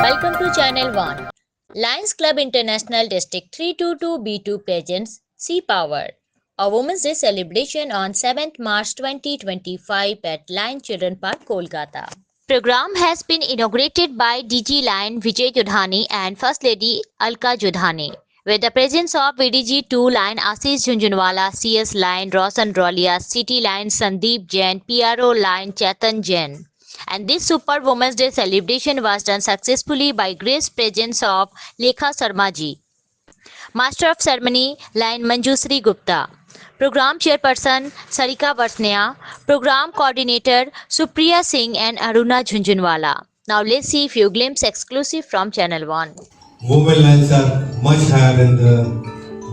Welcome to Channel 1. Lions Club International District 322B2 presents Sea Power, a Women's Day celebration on 7th March 2025 at Lion Children Park, Kolkata. Program has been inaugurated by DG Lion Vijay Jodhani and First Lady Alka Jodhani, with the presence of VDG2 Lion Ashish Jhunjhunwala, CS Lion Roshan Rolia, City Lion Sandeep Jain, PRO Lion Chetan Jain. And this Super Women's Day celebration was done successfully by grace presence of Lekha Sharma ji, Master of Ceremony Lion Manjusri Gupta, Program Chairperson Sarika Varsnaya, Program Coordinator Supriya Singh and Aruna Jhunjhunwala. Now let's see a few glimpses exclusive from Channel 1. Women lions are much higher than the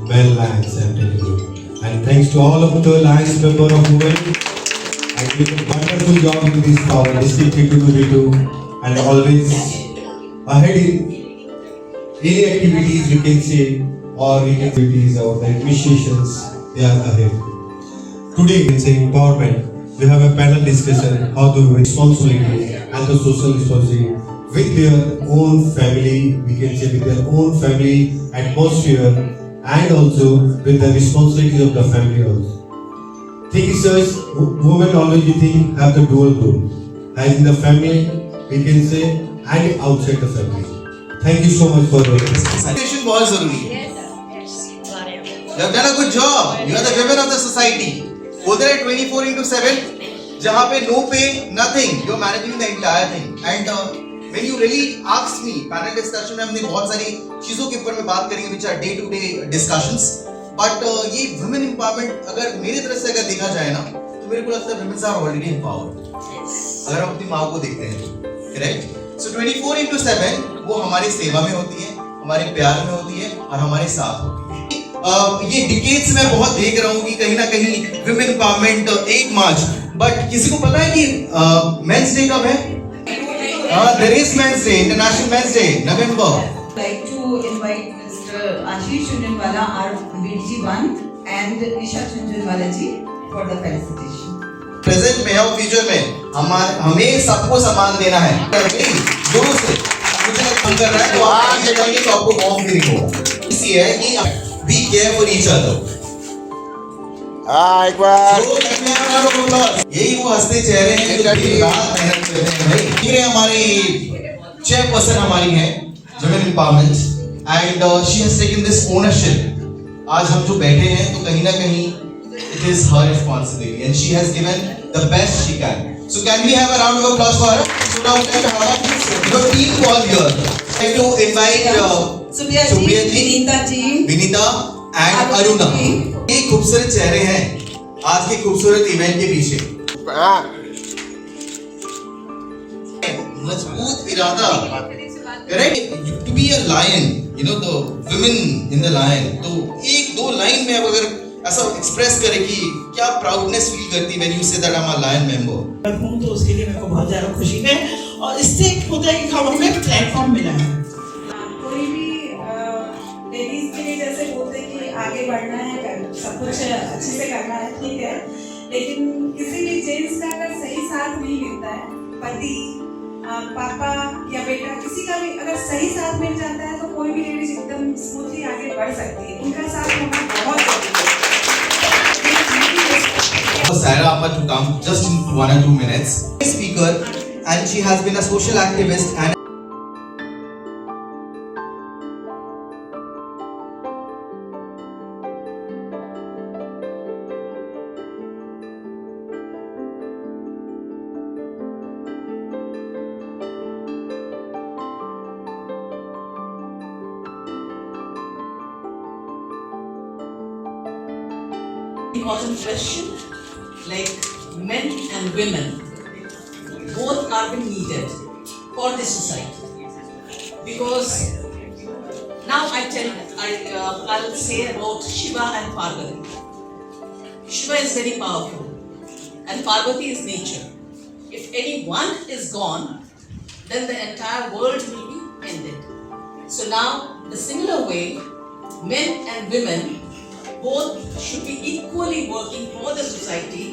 male lions, I'm telling you. And thanks to all of the lions member of women, I did a wonderful job in this power, district 322 and always ahead in any activities you can say, or we can activities or the administrations, they are ahead. Today in saying empowerment, we have a panel discussion how to responsibility and the social responsibility with their own family, we can say with their own family atmosphere and also with the responsibility of the family also. Thing is, women always you think have the dual role, as in the family, we can say, and outside the family. Thank you so much for your Education बहुत जरूरी है. You have done a good job. You are the women of the society. Whether at 24/7, जहाँ पे no pay, nothing. You are managing the entire thing. And when you really asked me, panel discussion में हमने बहुत सारी चीजों के ऊपर में बात करी, which are day-to-day discussions. But ये women empowerment अगर मेरी तरफ से अगर देखा जाए ना, तो मेरे को लगता है women are already empowered. अगर हम अपनी माँ को देखते हैं, correct? So 24/7 वो हमारी सेवा में होती है, हमारे प्यार में होती है और हमारे साथ होती है. ये डिकेड्स में बहुत देख रहा हूँ कि कहीं ना कहीं women empowerment 8 मार्च. बट किसी को पता है कि मेंस डे कब है? There is Men's Day, International Men's Day, November. I'd like to invite Mr. Ashish Jhunjhunwala, our VDG1, and Nisha Jhunjhunwala ji for the felicitation. Present में और future में हमें सबको सम्मान देना है. जोरों से मुझे काम कर रहा है तो आप ये कहेंगे तो आपको वार्म फीलिंग होगा. इसी है कि be care for each other. एक बार यही वो हंसते चेहरे हैं जो दिन रात मेहनत करते हैं भाई. ये हमारी चेयरपर्सन हमारी है women empowerment and she has taken this ownership. आज हम जो बैठे हैं तो कहीं ना कहीं it is her responsibility and she has given the best she can. So can we have a round of applause for her? So now we can have your team call here. I'd like to invite Supriya ji, Vinita and Aruna. ये खूबसूरत चेहरे हैं आज के खूबसूरत event के पीछे. मजबूत इरादा, correct? To be a lion, you know the women in the lion. तो एक दो लाइन में अगर ऐसा एक्सप्रेस करे कि क्या प्राउडनेस फील करती when you say that I am a lion member. हूँ तो उसके लिए मेरे को बहुत ज़्यादा खुशी है और इससे एक होता है कि हमें प्लेटफॉर्म मिला है. कोई भी लेडीज के लिए जैसे बोलते हैं कि आगे बढ़ना है, सब कुछ अच्छे से करना है, ठीक है, लेकिन किसी भी जेंट्स का अगर सही साथ नहीं मिलता है, पति, पापा या बेटा, किसी का भी अगर सही साथ मिल जाता है तो कोई भी लेडीज एकदम स्मूथली आगे बढ़ सकती है. उनका साथ होना बहुत जरूरी है. Saira Appa to come just in 1 or 2 minutes. Speaker and she has been a social activist and important question, like men and women both are being needed for this society, because now I'll say about Shiva and Parvati. Shiva is very powerful and Parvati is nature. If any one is gone, then the entire world will be ended. So now the similar way, men and women both should be equally working for the society,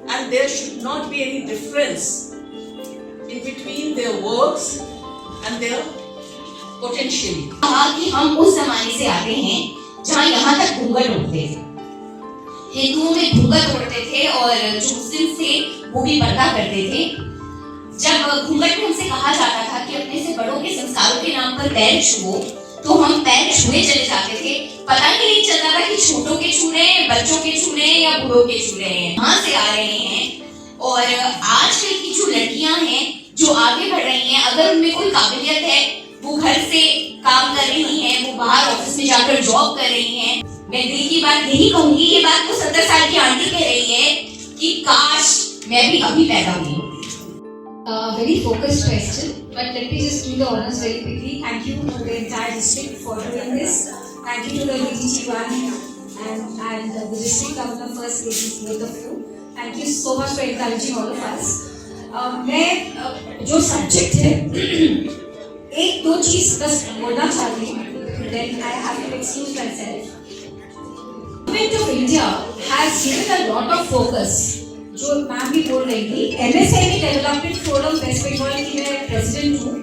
and there should not be any difference in between their works and their potential. कहा कि हम उस जमाने से आते हैं जहाँ यहाँ तक घूंघट उड़ते थे, हिंदुओं में घूंघट उड़ते थे और जो मुस्लिम थे वो भी पर्दा करते थे। जब घूंघट में हमसे कहा जाता था कि अपने से बड़ों के संस्कारों के नाम पर पैर छुओ, तो हम पैर छुए चले जाते थे। पता ही नहीं चलता था कि छोटों के छू रहे हैं, बच्चों के छू रहे हैं या बूढ़ों के छू रहे हैं, कहाँ से आ रहे हैं। और आजकल की जो लड़कियां हैं जो आगे बढ़ रही हैं, अगर उनमें कोई काबिलियत है, वो घर से काम कर रही हैं, वो बाहर ऑफिस में जाकर जॉब कर रही हैं, मैं दिल की बात यही कहूंगी, ये बात तो 70 साल की आंटी कह रही है कि काश मैं भी अभी पैदा हुई होती। Very focused question, but let me just do the honors very quickly. Thank you to the entire district for doing this. Thank you to the DDG1 and the district governor, first ladies, both of you. Thank you so much for encouraging all of us. मैं जो subject है एक दो चीज बस बोलना चाहती हूँ, then I have to excuse myself. Government of India has given a lot of focus. जो मैम भी बोल रही थी, MSME development forum West Bengal की मैं प्रेसिडेंट हूँ।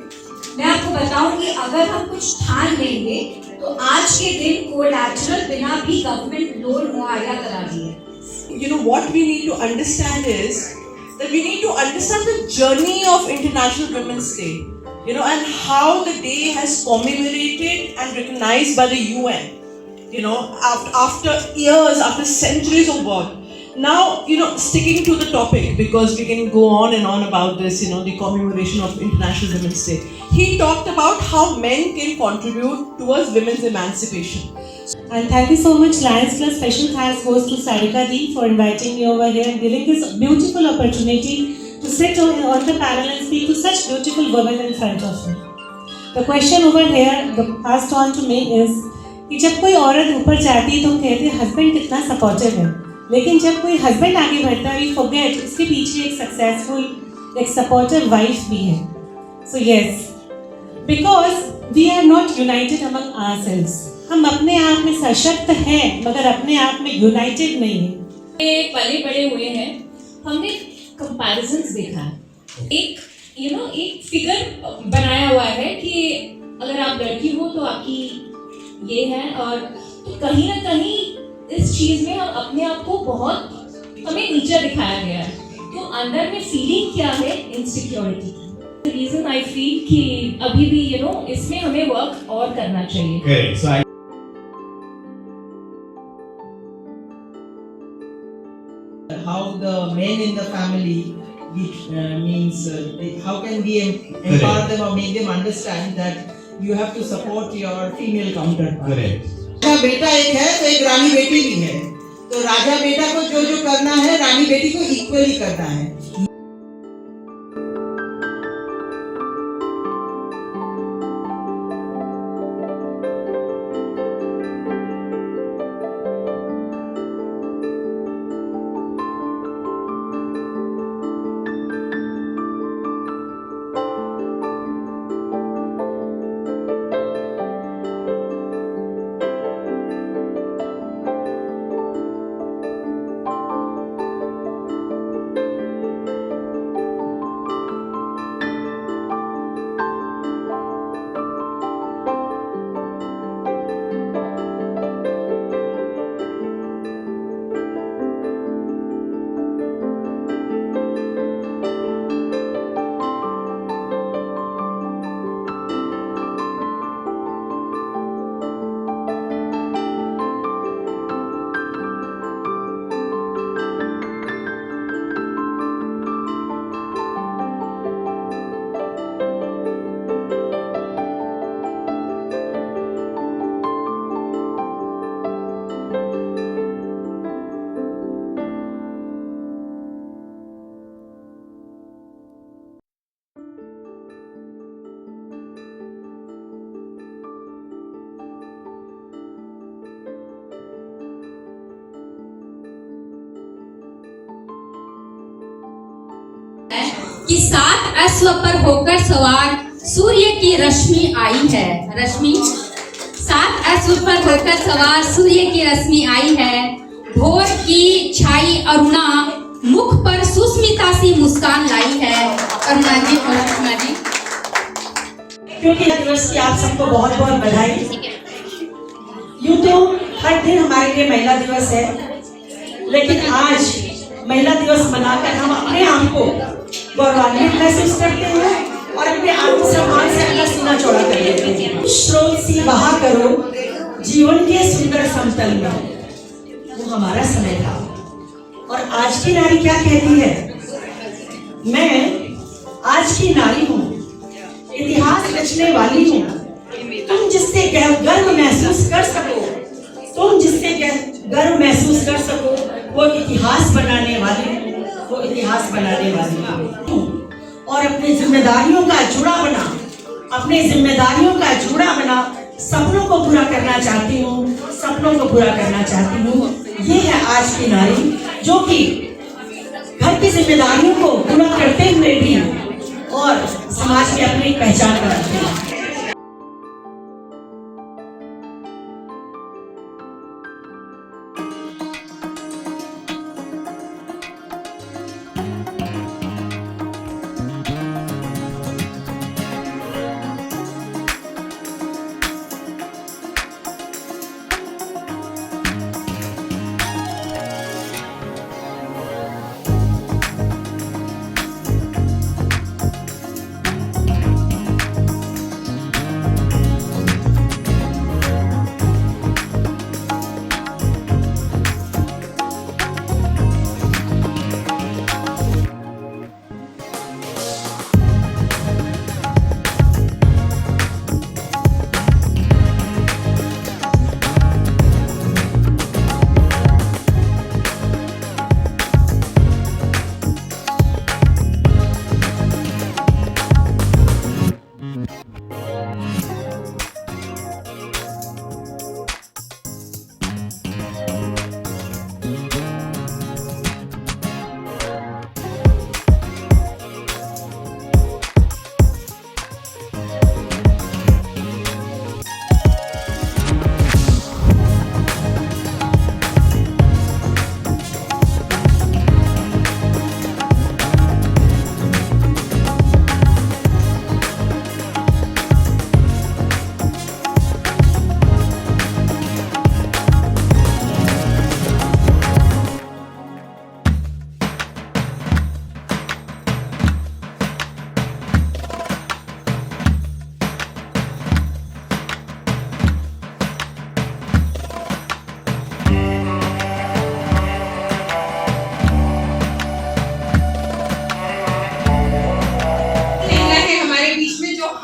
मैं आपको बताऊँ कि अगर हम कुछ ठान लेंगे तो आज के दिन कोलैटरल बिना भी गवर्नमेंट लोन मुहैया करा दी है। You know what we need to understand is that we need to understand the journey of International Women's Day, you know, and how the day has commemorated and recognized by the UN, you know, after years, after centuries of work. Now, you know, sticking to the topic, because we can go on and on about this, you know, the commemoration of International Women's Day. He talked about how men can contribute towards women's emancipation. And thank you so much, Lions Club. Special thanks goes to Sarika Di for inviting me over here and giving this beautiful opportunity to sit on the panel and speak to such beautiful women in front of me. The question over here, passed on to me is कि जब कोई औरत ऊपर जाती है तो कहते हैं हस्बैंड कितना सपोर्टिव है, लेकिन जब कोई हस्बैंड आगे बढ़ता है वी फॉरगेट उसके पीछे एक सक्सेसफुल, एक सपोर्टिव वाइफ भी है. So yes, because we are not united among ourselves. हम अपने आप में सशक्त हैं मगर अपने आप में यूनाइटेड नहीं हैं. पले बड़े हुए हैं, हमने कंपैरिजन्स देखा है. एक फिगर बनाया हुआ है कि अगर आप लड़की हो तो आपकी ये है, और तो कहीं ना कहीं इस चीज में हम अपने आप को बहुत हमें नीचा दिखाया गया है. तो अंदर में फीलिंग क्या है, इनसिक्योरिटी. रीजन आई फील कि अभी भी इसमें हमें वर्क और करना चाहिए. Okay, so how the men in the family means how can we empower them or make them understand that you have to support your female counterpart. correct. राजा बेटा एक है तो एक रानी बेटी भी है, तो राजा बेटा को जो जो करना है रानी बेटी को इक्वली करना है. कि 7 अश्व पर होकर सवार सूर्य की रश्मि आई है. रश्मि 7 अश्व पर होकर सवार सूर्य की रश्मि आई है. भोर की छाई अरुणा मुख पर सुस्मिता सी मुस्कान लाई है. अरुणा जी, क्योंकि दिवस की आप सबको बहुत बहुत बधाई। यूँ तो हर दिन हमारे लिए महिला दिवस है, लेकिन आज महिला दिवस मनाकर हम अपने आप को गौरवान्वित महसूस करते हैं और अपने आत्मसम्मान से अपना सीना चौड़ा कर लेते हैं। स्रोत सी बहा करो जीवन के सुंदर समतल में, वो हमारा समय था। और आज की नारी क्या कहती है? मैं आज की नारी हूँ, इतिहास रचने वाली हूँ। तुम जिससे गर्व महसूस कर सको, तुम जिससे गर्व महसूस कर सको, वो इतिहास बनाने वाली हूँ, वो इतिहास बनाने वाली हूँ। और अपनी जिम्मेदारियों का जुड़ा बना, अपनी जिम्मेदारियों का जुड़ा बना सपनों को पूरा करना चाहती हूँ, सपनों को पूरा करना चाहती हूँ। ये है आज की नारी, जो कि घर की जिम्मेदारियों को पूरा करते हुए भी और समाज में अपनी पहचान बनाती है।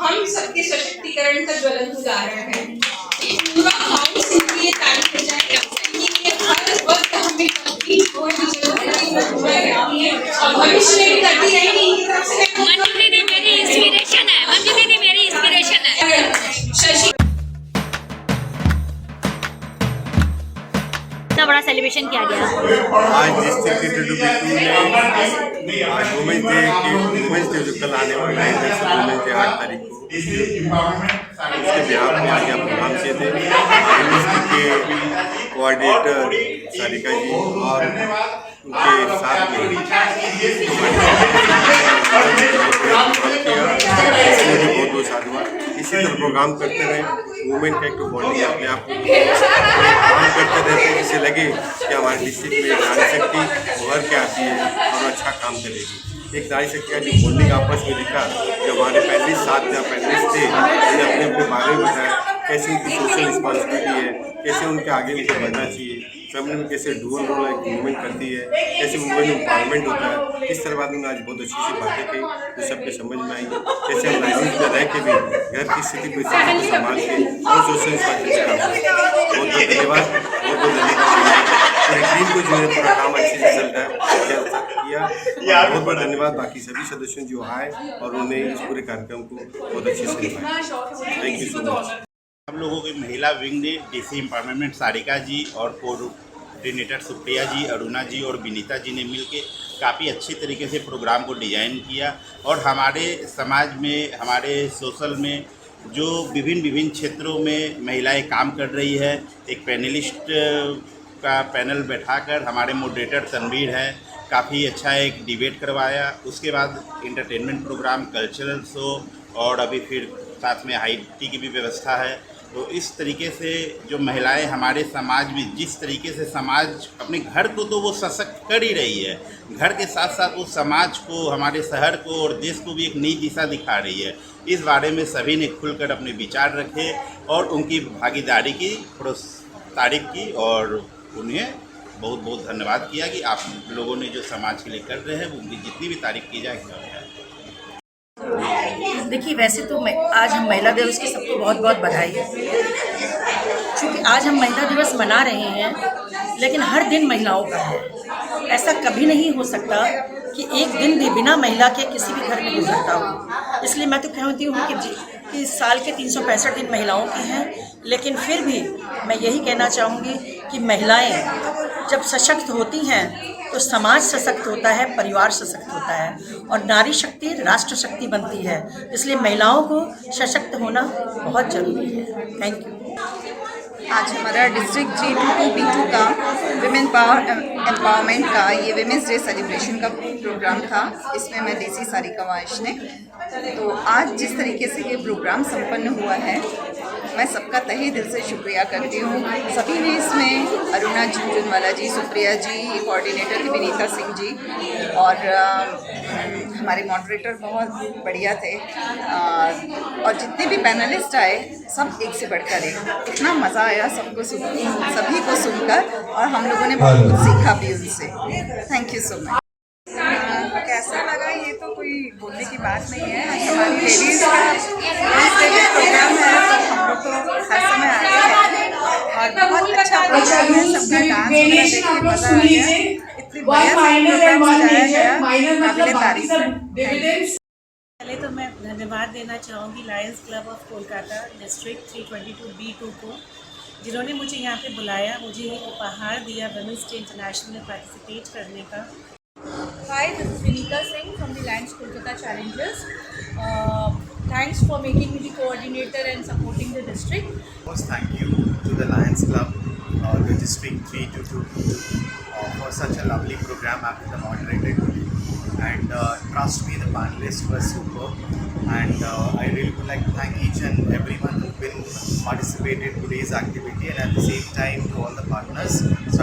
हम सबके सशक्तिकरण का ज्वलंत उदाहरण है। पूरा हाउस इनके लिए तारीफ हो जाए कि हर वक्त हमें कंप्लीट होने की जरूरत है और भविष्य में भी करती रहेंगी। इनकी तरफ से मंजू दीदी मेरी इंस्पिरेशन है, मंजू दीदी मेरी इंस्पिरेशन है। शशि इतना बड़ा सेलिब्रेशन किया गया आज डिस्ट्रिक्ट में आज वुमेन्स डे जो कल आने वाला है, वुमेन्स डे 8 तारीख को, उसके बिहार में आज यहाँ प्रोग्राम किए थे। डिस्ट्रिक्ट के कोऑर्डिनेटर सारिका जी और उनके साथ में बहुत बहुत साधुवाद। इसी तरह प्रोग्राम करते रहे, वुमेन का एक तो बॉडी अपने आप को काम करते रहते हैं, जिससे लगे कि हमारे डिस्ट्रिक्ट में नारी शक्ति उभर के आती है और अच्छा काम करेगी। एक नारी शक्ति का जो बॉन्डिंग आपस में दिखा, जो हमारे पहले साथ या पहले थे, उन्हें अपने अपने बारे में बताया कैसे उनकी सोशल रिस्पॉन्सिबिलिटी है, कैसे उनके आगे उनको बढ़ना चाहिए, फैमिली में कैसे डुअल रोल एक वुमेन करती है, कैसे वुमेन एम्पावरमेंट होता है। इस तरह बात उन्होंने आज बहुत अच्छी सी बातें कही जो सबके समझ में आई। कैसे हम राइजिंग में रह के भी घर की स्थिति को संभाल के और सोशल रिस्पॉन्सिबिलिटी बहुत बहुत धन्यवाद, बहुत बहुत धन्यवाद। टीम को जो है पूरा काम अच्छे से चल रहा है किया, बहुत बहुत धन्यवाद बाकी सभी सदस्यों जो आए और उन्होंने इस पूरे कार्यक्रम को बहुत अच्छे से निभाया। Thank you so much. हम लोगों के महिला विंग ने डीसी एम्पावरमेंट सारिका जी और कोऑर्डिनेटर सुप्रिया जी, अरुणा जी और विनीता जी ने मिलकर काफ़ी अच्छे तरीके से प्रोग्राम को डिज़ाइन किया और हमारे समाज में, हमारे सोशल में जो विभिन्न क्षेत्रों में महिलाएं काम कर रही है, एक पैनलिस्ट का पैनल बैठाकर हमारे मॉडरेटर तनवीर है, काफ़ी अच्छा एक डिबेट करवाया। उसके बाद इंटरटेनमेंट प्रोग्राम, कल्चरल शो और अभी फिर साथ में हाई टी की भी व्यवस्था है। तो इस तरीके से जो महिलाएं हमारे समाज में जिस तरीके से समाज अपने घर को तो वो सशक्त कर ही रही है, घर के साथ साथ वो समाज को, हमारे शहर को और देश को भी एक नई दिशा दिखा रही है। इस बारे में सभी ने खुलकर अपने विचार रखे और उनकी भागीदारी की तारीफ की और उन्हें बहुत बहुत धन्यवाद किया कि आप लोगों ने जो समाज के लिए कर रहे हैं उनकी जितनी भी तारीफ की जाए कम है। देखिए, वैसे तो आज हम महिला दिवस की सबको बहुत बहुत बधाई है, क्योंकि आज हम महिला दिवस मना रहे हैं, लेकिन हर दिन महिलाओं का है। ऐसा कभी नहीं हो सकता कि एक दिन भी बिना महिला के किसी भी घर में गुजरता हो। इसलिए मैं तो कहती हूँ कि साल के 365 दिन महिलाओं के हैं, लेकिन फिर भी मैं यही कहना चाहूँगी कि महिलाएं जब सशक्त होती हैं तो समाज सशक्त होता है, परिवार सशक्त होता है और नारी शक्ति राष्ट्र शक्ति बनती है। इसलिए महिलाओं को सशक्त होना बहुत जरूरी है। Thank you. आज हमारा डिस्ट्रिक्ट G22B2 का विमेन पावर एम्पावरमेंट का ये विमेंस डे सेलिब्रेशन का प्रोग्राम था। इसमें मैं देसी सारिका वाइष्णे। तो आज जिस तरीके से ये प्रोग्राम संपन्न हुआ है, मैं सबका तहे दिल से शुक्रिया करती हूँ। सभी ने इसमें अरुणा झुंझुनवाला जी, सुप्रिया जी, कोऑर्डिनेटर थी विनीता सिंह जी और हमारे मॉडरेटर बहुत बढ़िया थे और जितने भी पैनलिस्ट आए सब एक से बढ़कर एक। इतना मज़ा आया सभी को सुनकर और हम लोगों ने बहुत कुछ सीखा भी उनसे। Thank you so much. कैसा लगा ये तो कोई बोलने की बात नहीं है। हमारी लेडीज़ का प्रोग्राम है तो हम लोग तो हर समय आते हैं और बहुत अच्छा प्रोग्राम है। सबका डांस वगैरह देख के मज़ा आ गया। इतनी बढ़िया प्रोग्राम सजाया गया, काबिले तारीफ है। पहले तो मैं धन्यवाद देना चाहूँगी Lions club of Kolkata district 322B2 को, जिन्होंने मुझे यहाँ पे बुलाया, मुझे एक उपहार दिया वुमेन्स डे इंटरनेशनल में पार्टिसिपेट करने का। Hi, this is Vinita Singh from the Lions Kolkata Challengers. Thanks for making me the coordinator and supporting the district. First, thank you to the Lions Club, the District 322 for such a lovely program after the moderated. And trust me, the panelists were superb. And I really would like to thank each and everyone who've been participated in today's activity, and at the same time to all the partners.